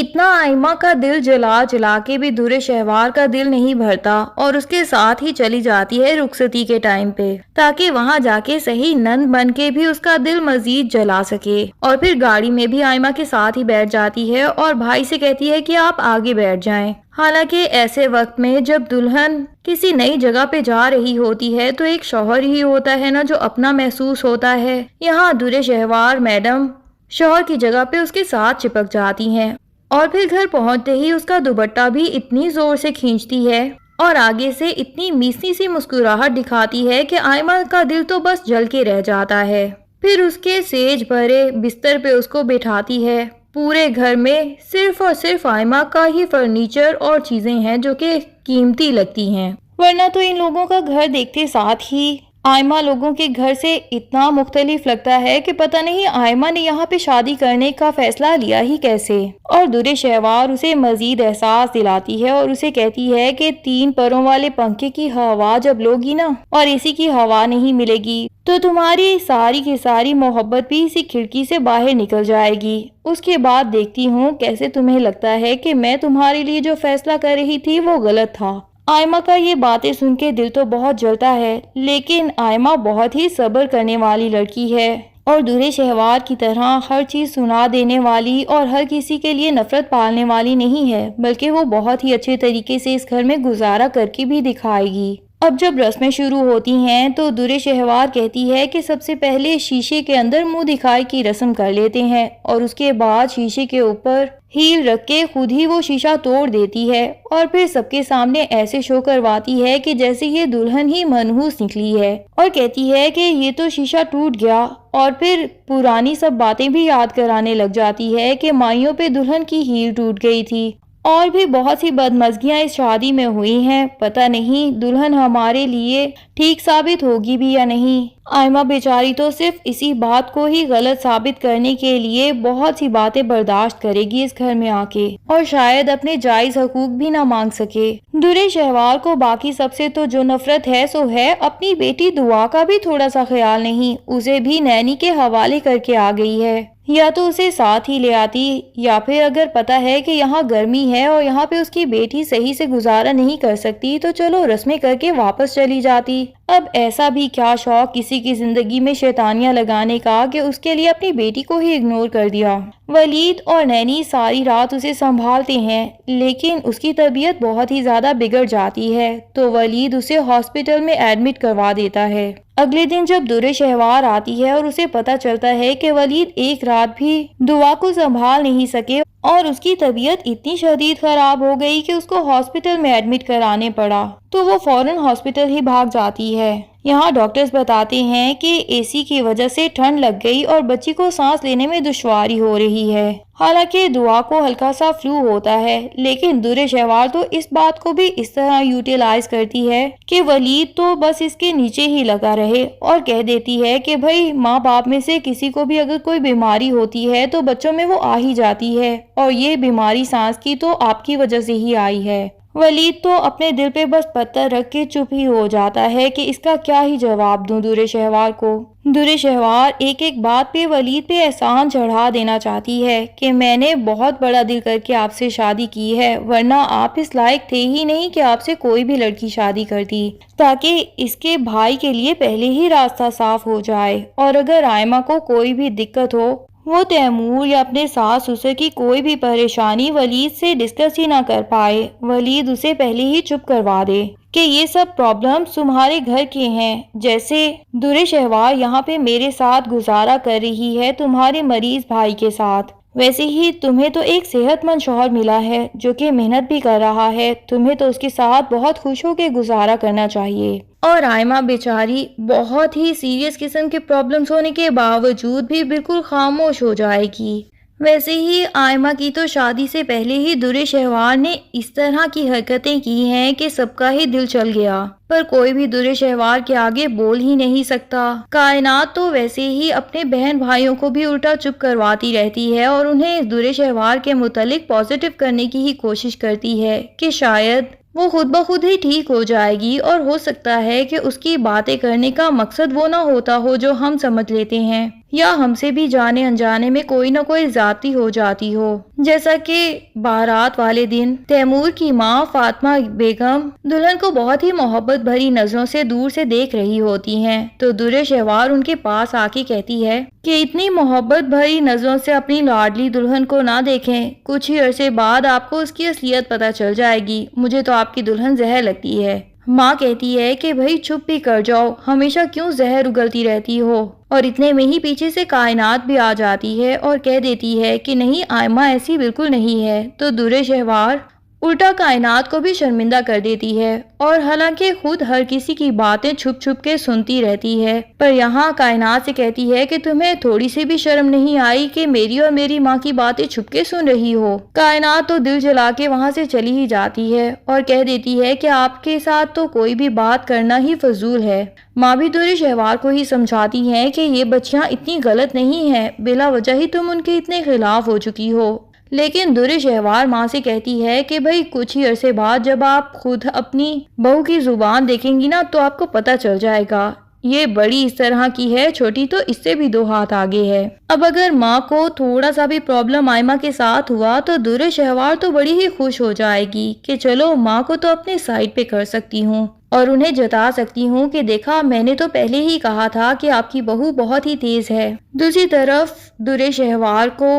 اتنا آئمہ کا دل جلا جلا کے بھی درِ شہوار کا دل نہیں بھرتا اور اس کے ساتھ ہی چلی جاتی ہے رخصتی کے ٹائم پہ، تاکہ وہاں جا کے صحیح نند بن کے بھی اس کا دل مزید جلا سکے۔ اور پھر گاڑی میں بھی آئمہ کے ساتھ ہی بیٹھ جاتی ہے اور بھائی سے کہتی ہے کہ آپ آگے بیٹھ جائیں۔ حالانکہ ایسے وقت میں جب دلہن کسی نئی جگہ پہ جا رہی ہوتی ہے تو ایک شوہر ہی ہوتا ہے نا جو اپنا محسوس ہوتا ہے۔ یہاں درِ شہوار میڈم شوہر کی جگہ پہ اس کے ساتھ چپک جاتی ہیں اور پھر گھر پہنچتے ہی اس کا دوپٹہ بھی اتنی زور سے کھینچتی ہے اور آگے سے اتنی میسی سی مسکراہٹ دکھاتی ہے کہ آئمہ کا دل تو بس جل کے رہ جاتا ہے۔ پھر اس کے سیج بھرے بستر پہ اس کو بٹھاتی ہے۔ پورے گھر میں صرف اور صرف آئمہ کا ہی فرنیچر اور چیزیں ہیں جو کہ قیمتی لگتی ہیں، ورنہ تو ان لوگوں کا گھر دیکھتے ساتھ ہی آئمہ لوگوں کے گھر سے اتنا مختلف لگتا ہے کہ پتہ نہیں آئمہ نے یہاں پہ شادی کرنے کا فیصلہ لیا ہی کیسے۔ اور درِ شہوار اسے مزید احساس دلاتی ہے اور اسے کہتی ہے کہ 3 پروں والے پنکھے کی ہوا جب لوگی نا اور اسی کی ہوا نہیں ملے گی تو تمہاری ساری کی ساری محبت بھی اسی کھڑکی سے باہر نکل جائے گی۔ اس کے بعد دیکھتی ہوں کیسے تمہیں لگتا ہے کہ میں تمہارے لیے جو فیصلہ کر رہی تھی وہ غلط تھا۔ آئمہ کا یہ باتیں سن کے دل تو بہت جلتا ہے، لیکن آئمہ بہت ہی صبر کرنے والی لڑکی ہے اور درِ شہوار کی طرح ہر چیز سنا دینے والی اور ہر کسی کے لیے نفرت پالنے والی نہیں ہے، بلکہ وہ بہت ہی اچھے طریقے سے اس گھر میں گزارا کر کے بھی دکھائے گی۔ اب جب رسمیں شروع ہوتی ہیں تو درِ شہوار کہتی ہے کہ سب سے پہلے شیشے کے اندر منہ دکھائی کی رسم کر لیتے ہیں اور اس کے بعد شیشے کے اوپر ہیل رکھ کے خود ہی وہ شیشہ توڑ دیتی ہے اور پھر سب کے سامنے ایسے شو کرواتی ہے کہ جیسے یہ دلہن ہی منحوس نکلی ہے اور کہتی ہے کہ یہ تو شیشہ ٹوٹ گیا، اور پھر پرانی سب باتیں بھی یاد کرانے لگ جاتی ہے کہ مائیوں پہ دلہن کی ہیل ٹوٹ گئی تھی اور بھی بہت سی بدمزگیاں اس شادی میں ہوئی ہیں، پتہ نہیں دلہن ہمارے لیے ٹھیک ثابت ہوگی بھی یا نہیں۔ آئمہ بیچاری تو صرف اسی بات کو ہی غلط ثابت کرنے کے لیے بہت سی باتیں برداشت کرے گی اس گھر میں آ کے، اور شاید اپنے جائز حقوق بھی نہ مانگ سکے۔ درِ شہوار کو باقی سب سے تو جو نفرت ہے سو ہے اپنی بیٹی دعا کا بھی تھوڑا سا خیال نہیں، اسے بھی نینی کے حوالے کر کے آ گئی ہے۔ یا تو اسے ساتھ ہی لے آتی، یا پھر اگر پتہ ہے کہ یہاں گرمی ہے اور یہاں پہ اس کی بیٹی صحیح سے گزارا نہیں کر سکتی تو چلو رسمیں کر کے واپس چلی جاتی۔ اب ایسا بھی کیا شوق کسی کی زندگی میں شیطانیاں لگانے کا کہ اس کے لیے اپنی بیٹی کو ہی اگنور کر دیا۔ ولید اور نینی ساری رات اسے سنبھالتے ہیں، لیکن اس کی طبیعت بہت ہی زیادہ بگڑ جاتی ہے تو ولید اسے ہاسپٹل میں ایڈمٹ کروا دیتا ہے۔ اگلے دن جب درِ شہوار آتی ہے اور اسے پتہ چلتا ہے کہ ولید ایک رات بھی دعا کو سنبھال نہیں سکے اور اس کی طبیعت اتنی شدید خراب ہو گئی کہ اس کو ہاسپٹل میں ایڈمٹ کرانے پڑا تو وہ فوراً ہاسپٹل ہی بھاگ جاتی ہے۔ یہاں ڈاکٹرز بتاتے ہیں کہ اے سی کی وجہ سے ٹھنڈ لگ گئی اور بچی کو سانس لینے میں دشواری ہو رہی ہے۔ حالانکہ دعا کو ہلکا سا فلو ہوتا ہے، لیکن درِ شہوار تو اس بات کو بھی اس طرح یوٹیلائز کرتی ہے کہ ولید تو بس اس کے نیچے ہی لگا رہے اور کہہ دیتی ہے کہ بھائی ماں باپ میں سے کسی کو بھی اگر کوئی بیماری ہوتی ہے تو بچوں میں وہ آ ہی جاتی ہے، اور یہ بیماری سانس کی تو آپ کی وجہ سے ہی آئی ہے۔ ولید تو اپنے دل پہ بس پتھر رکھ کے چپ ہی ہو جاتا ہے کہ اس کا کیا ہی جواب دوں درِ شہوار کو۔ درِ شہوار ایک ایک بات پہ ولید پہ احسان چڑھا دینا چاہتی ہے کہ میں نے بہت بڑا دل کر کے آپ سے شادی کی ہے، ورنہ آپ اس لائق تھے ہی نہیں کہ آپ سے کوئی بھی لڑکی شادی کرتی، تاکہ اس کے بھائی کے لیے پہلے ہی راستہ صاف ہو جائے، اور اگر آئمہ کو کوئی بھی دقت ہو وہ تیمور یا اپنے ساس سسر کی کوئی بھی پریشانی ولید سے ڈسکس ہی نہ کر پائے، ولید اسے پہلے ہی چپ کروا دے کہ یہ سب پرابلمز تمہارے گھر کے ہیں، جیسے درِ شہوار یہاں پہ میرے ساتھ گزارا کر رہی ہے تمہارے مریض بھائی کے ساتھ، ویسے ہی تمہیں تو ایک صحت مند شوہر ملا ہے جو کہ محنت بھی کر رہا ہے، تمہیں تو اس کے ساتھ بہت خوش ہو کے گزارا کرنا چاہیے۔ اور آئمہ بیچاری بہت ہی سیریس قسم کے پرابلمز ہونے کے باوجود بھی بالکل خاموش ہو جائے گی۔ ویسے ہی آئمہ کی تو شادی سے پہلے ہی درِ شہوار نے اس طرح کی حرکتیں کی ہیں کہ سب کا ہی دل چل گیا، پر کوئی بھی درِ شہوار کے آگے بول ہی نہیں سکتا۔ کائنات تو ویسے ہی اپنے بہن بھائیوں کو بھی الٹا چپ کرواتی رہتی ہے اور انہیں درِ شہوار کے متعلق پازیٹیو کرنے کی ہی کوشش کرتی ہے کہ شاید وہ خود بخود ہی ٹھیک ہو جائے گی، اور ہو سکتا ہے کہ اس کی باتیں کرنے کا مقصد وہ نہ ہوتا ہو جو ہم سمجھ لیتے ہیں۔ یا ہم سے بھی جانے انجانے میں کوئی نہ کوئی زیادتی ہو جاتی ہو۔ جیسا کہ بارات والے دن تیمور کی ماں فاطمہ بیگم دلہن کو بہت ہی محبت بھری نظروں سے دور سے دیکھ رہی ہوتی ہیں تو درِ شہوار ان کے پاس آ کے کہتی ہے کہ اتنی محبت بھری نظروں سے اپنی لاڈلی دلہن کو نہ دیکھیں، کچھ ہی عرصے بعد آپ کو اس کی اصلیت پتہ چل جائے گی، مجھے تو آپ کی دلہن زہر لگتی ہے۔ ماں کہتی ہے کہ بھئی چپ بھی کر جاؤ، ہمیشہ کیوں زہر اگلتی رہتی ہو، اور اتنے میں ہی پیچھے سے کائنات بھی آ جاتی ہے اور کہہ دیتی ہے کہ نہیں آئمہ ایسی بالکل نہیں ہے، تو درِ شہوار الٹا کائنات کو بھی شرمندہ کر دیتی ہے، اور حالانکہ خود ہر کسی کی باتیں چھپ چھپ کے سنتی رہتی ہے، پر یہاں کائنات سے کہتی ہے کہ تمہیں تھوڑی سی بھی شرم نہیں آئی کہ میری اور میری ماں کی باتیں چھپ کے سن رہی ہو۔ کائنات تو دل جلا کے وہاں سے چلی ہی جاتی ہے اور کہہ دیتی ہے کہ آپ کے ساتھ تو کوئی بھی بات کرنا ہی فضول ہے۔ ماں بھی درِ شہوار کو ہی سمجھاتی ہیں کہ یہ بچیاں اتنی غلط نہیں ہیں، بلا وجہ ہی تم ان کے اتنے خلاف ہو چکی ہو۔ لیکن درِ شہوار ماں سے کہتی ہے کہ بھئی کچھ ہی عرصے بعد جب آپ خود اپنی بہو کی زبان دیکھیں گی نا تو آپ کو پتہ چل جائے گا، یہ بڑی اس طرح کی ہے، چھوٹی تو اس سے بھی 2 ہاتھ آگے ہے۔ اب اگر ماں کو تھوڑا سا بھی پرابلم آئمہ کے ساتھ ہوا تو درِ شہوار تو بڑی ہی خوش ہو جائے گی کہ چلو ماں کو تو اپنے سائڈ پہ کر سکتی ہوں اور انہیں جتا سکتی ہوں کہ دیکھا میں نے تو پہلے ہی کہا تھا کہ آپ کی بہو بہت ہی تیز ہے۔ دوسری طرف درِ شہوار کو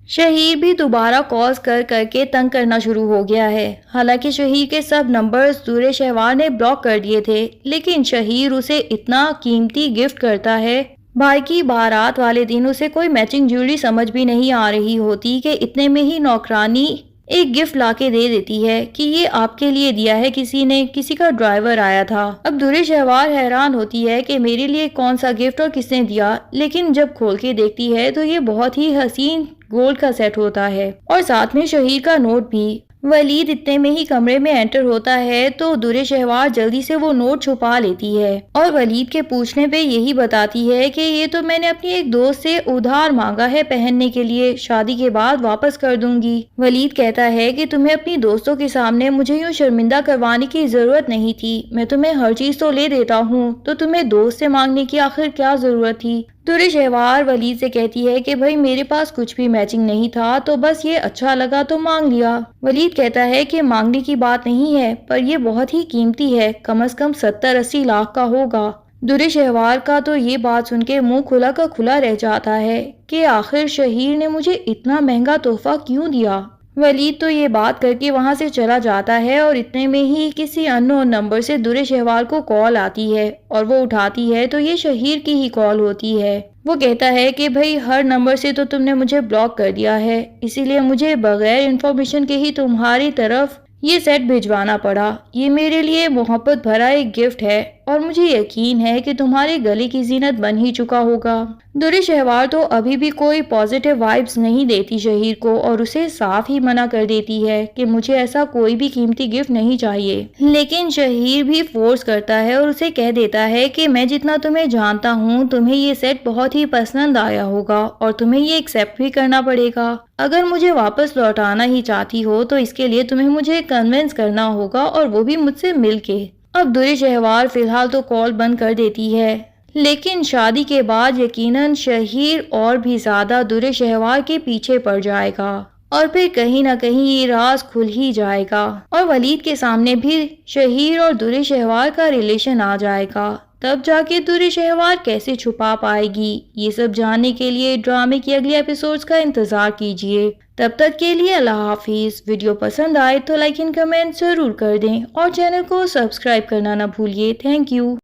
شہیر بھی دوبارہ کالز کر کر کے تنگ کرنا شروع ہو گیا ہے۔ حالانکہ شہیر کے سب نمبرز درِ شہوار نے بلاک کر دیے تھے، لیکن شہیر اسے اتنا قیمتی گفٹ کرتا ہے۔ بھائی کی بارات والے دن اسے کوئی میچنگ جیولری سمجھ بھی نہیں آ رہی ہوتی کہ اتنے میں ہی نوکرانی ایک گفٹ لا کے دے دیتی ہے کہ یہ آپ کے لیے دیا ہے کسی نے، کسی کا ڈرائیور آیا تھا۔ اب درِ شہوار حیران ہوتی ہے کہ میرے لیے کون سا گفٹ اور کس نے دیا، لیکن جب کھول کے دیکھتی ہے تو یہ بہت ہی حسین گولڈ کا سیٹ ہوتا ہے اور ساتھ میں شہیر کا نوٹ بھی۔ ولید اتنے میں ہی کمرے میں انٹر ہوتا ہے تو درِ شہوار جلدی سے وہ نوٹ چھپا لیتی ہے اور ولید کے پوچھنے پہ یہی بتاتی ہے کہ یہ تو میں نے اپنی ایک دوست سے ادھار مانگا ہے پہننے کے لیے، شادی کے بعد واپس کر دوں گی۔ ولید کہتا ہے کہ تمہیں اپنی دوستوں کے سامنے مجھے یوں شرمندہ کروانے کی ضرورت نہیں تھی، میں تمہیں ہر چیز تو لے دیتا ہوں، تو تمہیں دوست سے مانگنے کی آخر کیا ضرورت تھی۔ درِ شہوار ولید سے کہتی ہے کہ بھئی میرے پاس کچھ بھی میچنگ نہیں تھا تو بس یہ اچھا لگا تو مانگ لیا۔ ولید کہتا ہے کہ مانگنے کی بات نہیں ہے، پر یہ بہت ہی قیمتی ہے، کم از کم 70-80 لاکھ کا ہوگا۔ درِ شہوار کا تو یہ بات سن کے منہ کھلا کا کھلا رہ جاتا ہے کہ آخر شہیر نے مجھے اتنا مہنگا تحفہ کیوں دیا۔ ولید تو یہ بات کر کے وہاں سے چلا جاتا ہے اور اتنے میں ہی کسی اننون نمبر سے درِ شہوار کو کال آتی ہے اور وہ اٹھاتی ہے تو یہ شہیر کی ہی کال ہوتی ہے۔ وہ کہتا ہے کہ بھئی ہر نمبر سے تو تم نے مجھے بلاک کر دیا ہے، اسی لیے مجھے بغیر انفارمیشن کے ہی تمہاری طرف یہ سیٹ بھجوانا پڑا۔ یہ میرے لیے محبت بھرا ایک گفٹ ہے اور مجھے یقین ہے کہ تمہارے گلے کی زینت بن ہی چکا ہوگا۔ درِ شہوار تو ابھی بھی کوئی پازیٹیو وائبز نہیں دیتی شہیر کو اور اسے صاف ہی منع کر دیتی ہے کہ مجھے ایسا کوئی بھی قیمتی گفٹ نہیں چاہیے، لیکن شہیر بھی فورس کرتا ہے اور اسے کہہ دیتا ہے کہ میں جتنا تمہیں جانتا ہوں تمہیں یہ سیٹ بہت ہی پسند آیا ہوگا اور تمہیں یہ ایکسیپٹ بھی کرنا پڑے گا۔ اگر مجھے واپس لوٹانا ہی چاہتی ہو تو اس کے لیے تمہیں مجھے کنونس کرنا ہوگا اور وہ بھی مجھ سے مل کے۔ اب درِ شہوار فی الحال تو کال بند کر دیتی ہے، لیکن شادی کے بعد یقیناً شہیر اور بھی زیادہ درِ شہوار کے پیچھے پڑ جائے گا اور پھر کہیں نہ کہیں یہ راز کھل ہی جائے گا اور ولید کے سامنے بھی شہیر اور درِ شہوار کا ریلیشن آ جائے گا۔ تب جا کے درِ شہوار کیسے چھپا پائے گی، یہ سب جاننے کے لیے ڈرامے کی اگلی ایپیسوڈز کا انتظار کیجیے۔ تب تک کے لیے اللہ حافظ۔ ویڈیو پسند آئے تو لائک اینڈ کمنٹ ضرور کر دیں اور چینل کو سبسکرائب کرنا نہ بھولیے۔ Thank you.